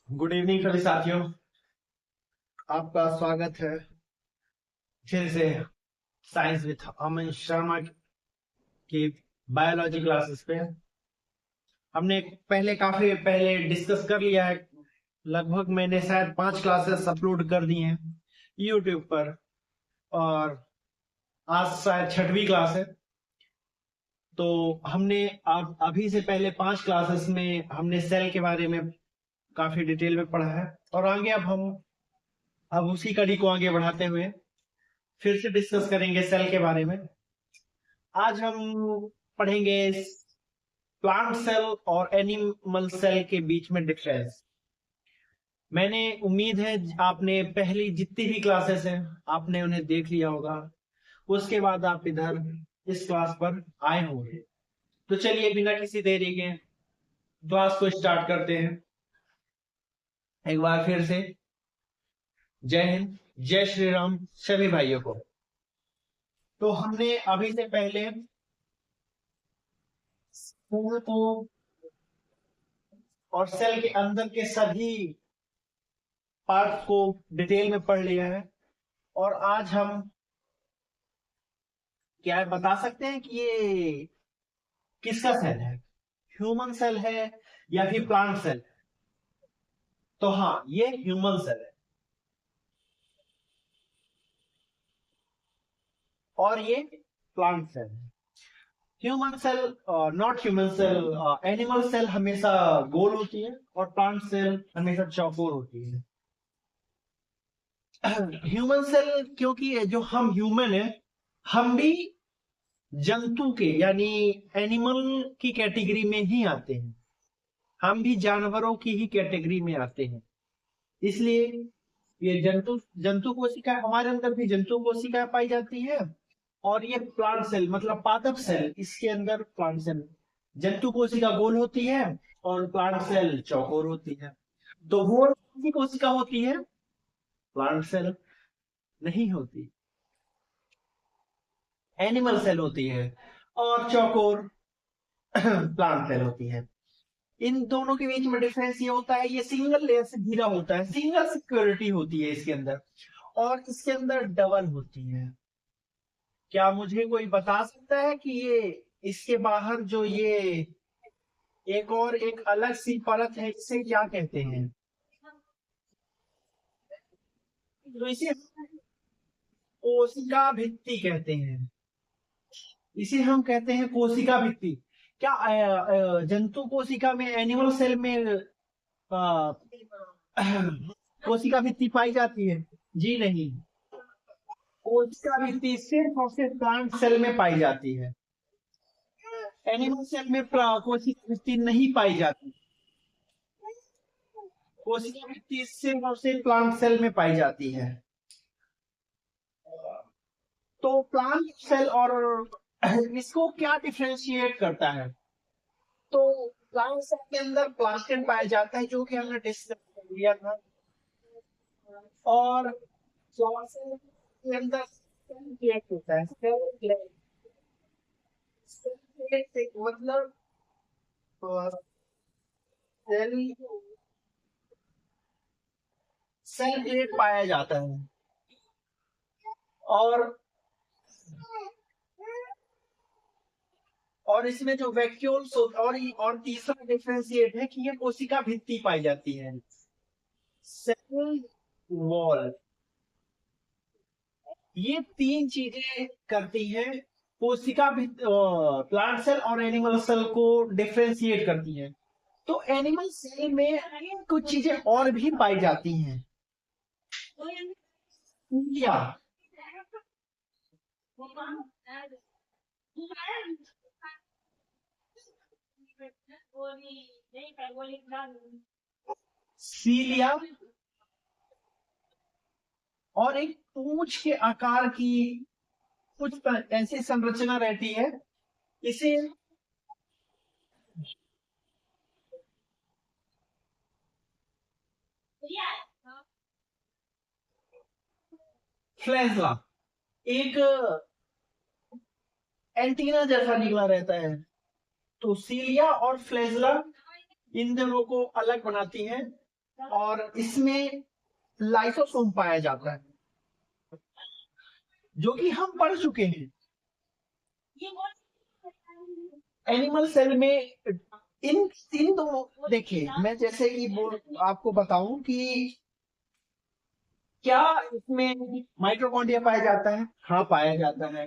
Good evening सभी साथियों। आपका स्वागत है। फिर से साइंस विद अमन शर्मा की बायोलॉजी क्लासेस पे हमने काफी पहले डिस्कस कर लिया है। लगभग मैंने शायद 5 क्लासेस अपलोड कर दी हैं यूट्यूब पर, और आज शायद 6वीं क्लास है। तो हमने अब अभी से पहले 5 क्लासेस में हमने सेल के बारे में काफी डिटेल में पढ़ा है, और आगे अब उसी कड़ी को आगे बढ़ाते हुए फिर से डिस्कस करेंगे सेल के बारे में। आज हम पढ़ेंगे प्लांट सेल और एनिमल सेल के बीच में डिफरेंस। मैंने उम्मीद है आपने पहली जितनी भी क्लासेस हैं आपने उन्हें देख लिया होगा, उसके बाद आप इधर इस क्लास पर आए होंगे। तो चलिए बिना किसी देरी के क्लास को स्टार्ट करते हैं। एक बार फिर से जय हिंद, जय श्री राम सभी भाइयों को। तो हमने अभी से पहले सेल को और सेल के अंदर के सभी पार्ट को डिटेल में पढ़ लिया है, और आज हम क्या बता सकते हैं कि ये किसका सेल है, ह्यूमन सेल है या फिर प्लांट सेल। तो हाँ, ये ह्यूमन सेल है और ये प्लांट सेल है। Human cell, not human cell, animal cell हमेशा गोल होती है और प्लांट सेल हमेशा चौकोर होती है। ह्यूमन सेल, क्योंकि जो हम ह्यूमन है, हम भी जंतु के यानी एनिमल की कैटेगरी में ही आते हैं। हम भी जानवरों की ही कैटेगरी में आते हैं। इसलिए ये जंतु जंतु कोशिका, हमारे अंदर भी जंतु कोशिका पाई जाती है, और ये प्लांट सेल मतलब पादप सेल, इसके अंदर प्लांट सेल, जंतु कोशिका गोल होती है और प्लांट सेल चौकोर होती है। तो वो कौन सी कोशिका होती है? प्लांट सेल नहीं होती, एनिमल सेल होती है, और चौकोर प्लांट सेल होती है। इन दोनों के बीच में डिफरेंस ये होता है, ये सिंगल लेयर से घिरा होता है, सिंगल सिक्योरिटी होती है इसके अंदर, और इसके अंदर डबल होती है। क्या मुझे कोई बता सकता है कि ये इसके बाहर जो ये एक अलग सी परत है, इसे क्या कहते हैं? तो इसे कोशिका भित्ति कहते हैं। इसे हम कहते हैं कोशिका भित्ति। क्या जंतु कोशिका में, एनिमल सेल में अ, कोशिका भित्ति पाई जाती है? जी नहीं, कोशिका भित्ति सिर्फ और सिर्फ प्लांट सेल में पाई जाती है। एनिमल सेल में कोशिका भित्ति नहीं पाई जाती। कोशिका भित्ति सिर्फ और सिर्फ प्लांट सेल में पाई जाती है। तो प्लांट सेल और इसको क्या डिफरेंशिएट करता है? तो प्लांट सेल के अंदर प्लास्टिन पाया जाता है, जो कि हमने डिस्कस कर लिया था। और फ्लावर सेल के अंदर सेल प्लेट होता है, सेल प्लेट। सेल प्लेट एक मतलब सेल सेल प्लेट पाया जाता है। और इसमें जो वैक्यूल्स और तीसरा डिफरेंशिएट है कि ये कोशिका भित्ति पाई जाती है, सेल वॉल। ये तीन चीजें करती है कोशिका भित्ति, प्लांट सेल और एनिमल सेल को डिफरेंशिएट करती है। तो एनिमल सेल में कुछ चीजें और भी पाई जाती हैं। या सीलिया, और एक पूंछ के आकार की कुछ ऐसी संरचना रहती है, इसे फ्लैजला, एक एंटीना जैसा निकला रहता है। तो सीलिया और फ्लैजला इन दोनों को अलग बनाती है। और इसमें लाइसोसोम पाया जाता है, जो कि हम पढ़ चुके हैं। एनिमल सेल में इन इन दो, देखिए मैं जैसे कि आपको बताऊं कि क्या इसमें माइटोकॉन्ड्रिया पाया जाता है? हाँ पाया जाता है।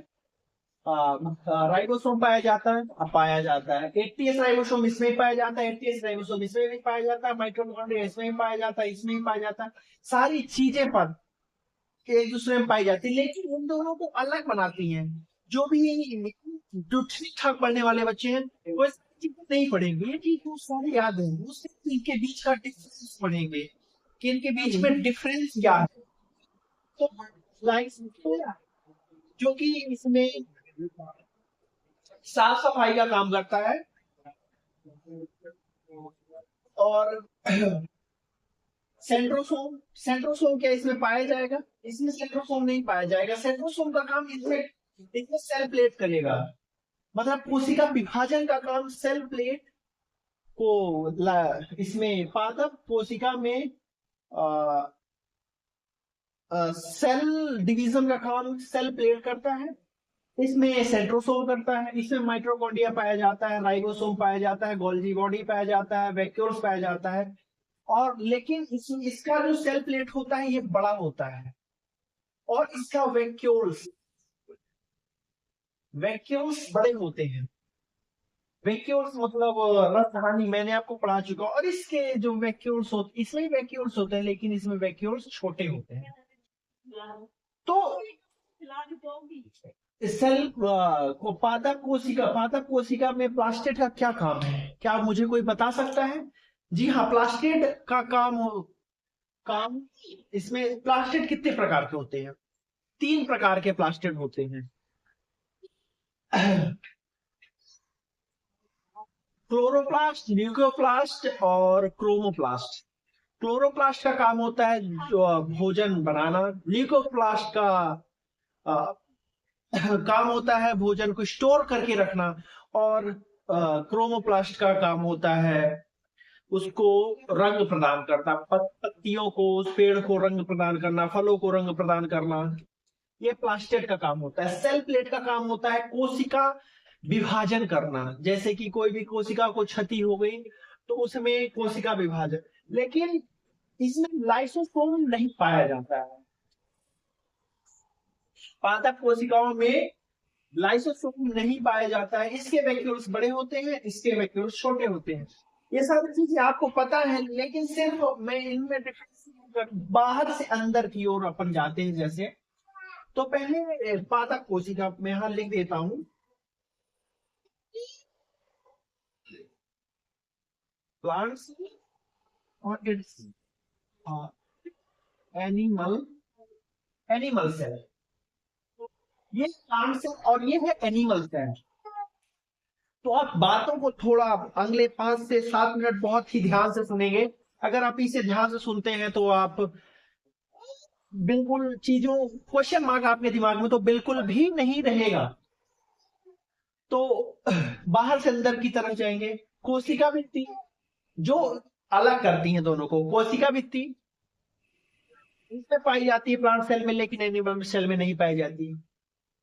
राइबोसोम पाया जाता है? हाँ पाया जाता है। 80s राइबोसोम इसमें ही पाया जाता है, 80s राइबोसोम इसमें भी पाया जाता है, माइटोकॉन्ड्रिया इसमें ही पाया जाता है, इसमें ही पाया जाता है। सारी चीजें पर एक दूसरे में पाई जाती है, लेकिन इन दोनों को अलग बनाती हैं। जो भी जो ठीक ठाक पढ़ने वाले बच्चे हैं वो इस चीज को नहीं पढ़ेंगे, ये चीज को सारे याद है, वो सिर्फ इनके बीच का डिफरेंस पढ़ेंगे कि इनके बीच में डिफरेंस क्या है। तो लाइक जो कि इसमें साफ सफाई का काम करता है, और सेंट्रोसोम, सेंट्रोसोम क्या इसमें पाया जाएगा? इसमें सेंट्रोसोम नहीं पाया जाएगा। सेंट्रोसोम का काम इसमें इसमें सेल प्लेट करेगा, मतलब कोशिका विभाजन का काम सेल प्लेट को इसमें पादप कोशिका में सेल डिवीजन का काम सेल प्लेट करता है। इसमें सेंट्रोसोम करता है, इसमें माइटोकॉन्ड्रिया पाया जाता है, राइबोसोम पाया जाता है, गोल्गी बॉडी पाया जाता है, वैक्यूल्स पाया जाता है। और लेकिन इसका जो सेल प्लेट होता है ये बड़ा होता है, और इसका वैक्यूल्स वैक्यूल्स बड़े होते हैं। वैक्यूल्स मतलब रसधानी, मैंने आपको पढ़ा चुका हूं। और इसके जो वैक्यूल्स होते, इसमें वैक्यूल्स होते हैं लेकिन इसमें वैक्यूल्स छोटे होते हैं। तो सेल को पादप कोशिका में प्लास्टिड का क्या काम है? क्या मुझे कोई बता सकता है? जी हाँ, प्लास्टिड का काम इसमें प्लास्टिड कितने प्रकार के होते हैं? 3 प्रकार के प्लास्टिड होते हैं। क्लोरोप्लास्ट, ल्यूकोप्लास्ट और क्रोमोप्लास्ट। क्लोरोप्लास्ट का काम होता है जो भोजन बनाना, ल्यूकोप्लास्ट का काम होता है भोजन को स्टोर करके रखना, और क्रोमोप्लास्ट का काम होता है उसको रंग प्रदान करना, पत्तियों को, उस पेड़ को रंग प्रदान करना, फलों को रंग प्रदान करना। ये प्लास्टिड का काम होता है। सेल प्लेट का काम होता है कोशिका विभाजन करना, जैसे कि कोई भी कोशिका को क्षति हो गई तो उसमें कोशिका विभाजन। लेकिन इसमें लाइसोसोम नहीं पाया जाता है। पादप कोशिकाओं में लाइसोसोम नहीं पाया जाता है। इसके वैक्यूल्स बड़े होते हैं, इसके वैक्यूल्स छोटे होते हैं। ये सारी चीजें आपको पता है, लेकिन सिर्फ मैं इनमें डिफरेंस बाहर से अंदर की ओर अपन जाते हैं। जैसे तो पहले पादप कोशिका में यहां लिख देता हूं, प्लांट्स और इट्स एनिमल सेल। ये प्लांट सेल और ये है एनिमल सेल। तो आप बातों को थोड़ा अगले 5 से 7 मिनट बहुत ही ध्यान से सुनेंगे। अगर आप इसे ध्यान से सुनते हैं तो आप बिल्कुल चीजों, क्वेश्चन मार्क आपके दिमाग में तो बिल्कुल भी नहीं रहेगा। तो बाहर से अंदर की तरफ जाएंगे। कोशिका भित्ति जो अलग करती है दोनों को, कोशिका भित्ति इसमें पाई जाती है प्लांट सेल में, लेकिन एनिमल सेल में नहीं पाई जाती।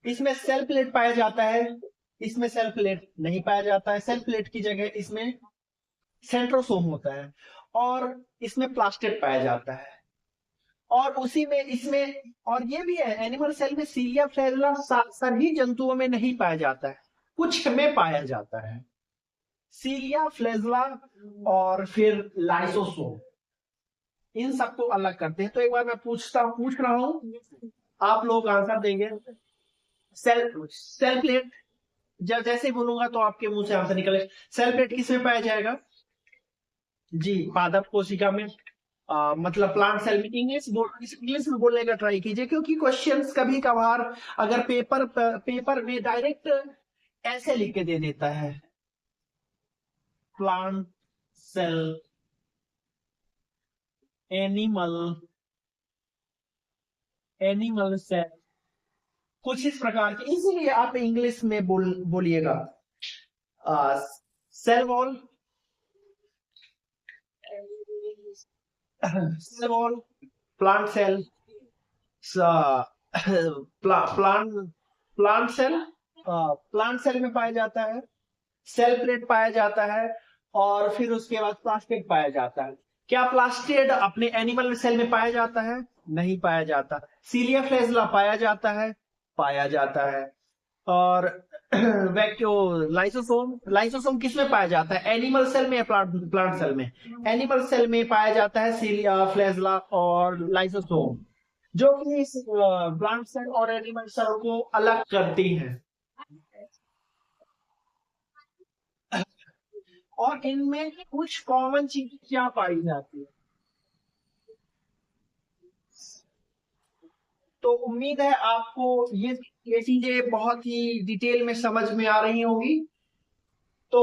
इसमें सेल प्लेट पाया जाता है, इसमें सेल प्लेट नहीं पाया जाता है। सेल प्लेट की जगह इसमें सेंट्रोसोम होता है, और इसमें प्लास्टिड पाया जाता है। और उसी में इसमें और ये भी है, एनिमल सेल में सीलिया फ्लैजुला सभी जंतुओं में नहीं पाया जाता है, कुछ में पाया जाता है। सीलिया फ्लैजुला और फिर लाइसोसोम, इन सबको अलग करते हैं। तो एक बार मैं पूछ रहा हूं, आप लोग आंसर देंगे। सेल प्लेट, जब जैसे बोलूंगा तो आपके मुंह से आंसर निकले। सेल प्लेट किसमें पाया जाएगा? जी, पादप कोशिका में, मतलब प्लांट सेल में। इंग्लिश में बोलने का ट्राई कीजिए, क्योंकि क्वेश्चंस कभी कभार अगर पेपर में डायरेक्ट ऐसे लिख के दे देता है, प्लांट सेल, एनिमल सेल, कुछ इस प्रकार के। इसीलिए आप इंग्लिश में बोलिएगा cell wall, cell wall, plant cell, plant plant cell, plant cell में पाया जाता है, सेल प्लेट पाया जाता है, और फिर उसके बाद प्लास्टिड पाया जाता है। क्या प्लास्टिड अपने एनिमल सेल में पाया जाता है? नहीं पाया जाता। सीलिया फ्लैजिला पाया जाता है? पाया जाता है। और वैक्यो लाइसोसोम, लाइसोसोम किस में पाया जाता है? एनिमल सेल में या प्लांट सेल में? एनिमल सेल में पाया जाता है सीलिया फ्लैजिला और लाइसोसोम, जो कि इस प्लांट सेल और एनिमल सेल को अलग करती हैं। और इनमें कुछ कॉमन चीजें क्या पाई जाती है? तो उम्मीद है आपको ये चीजें बहुत ही डिटेल में समझ में आ रही होंगी। तो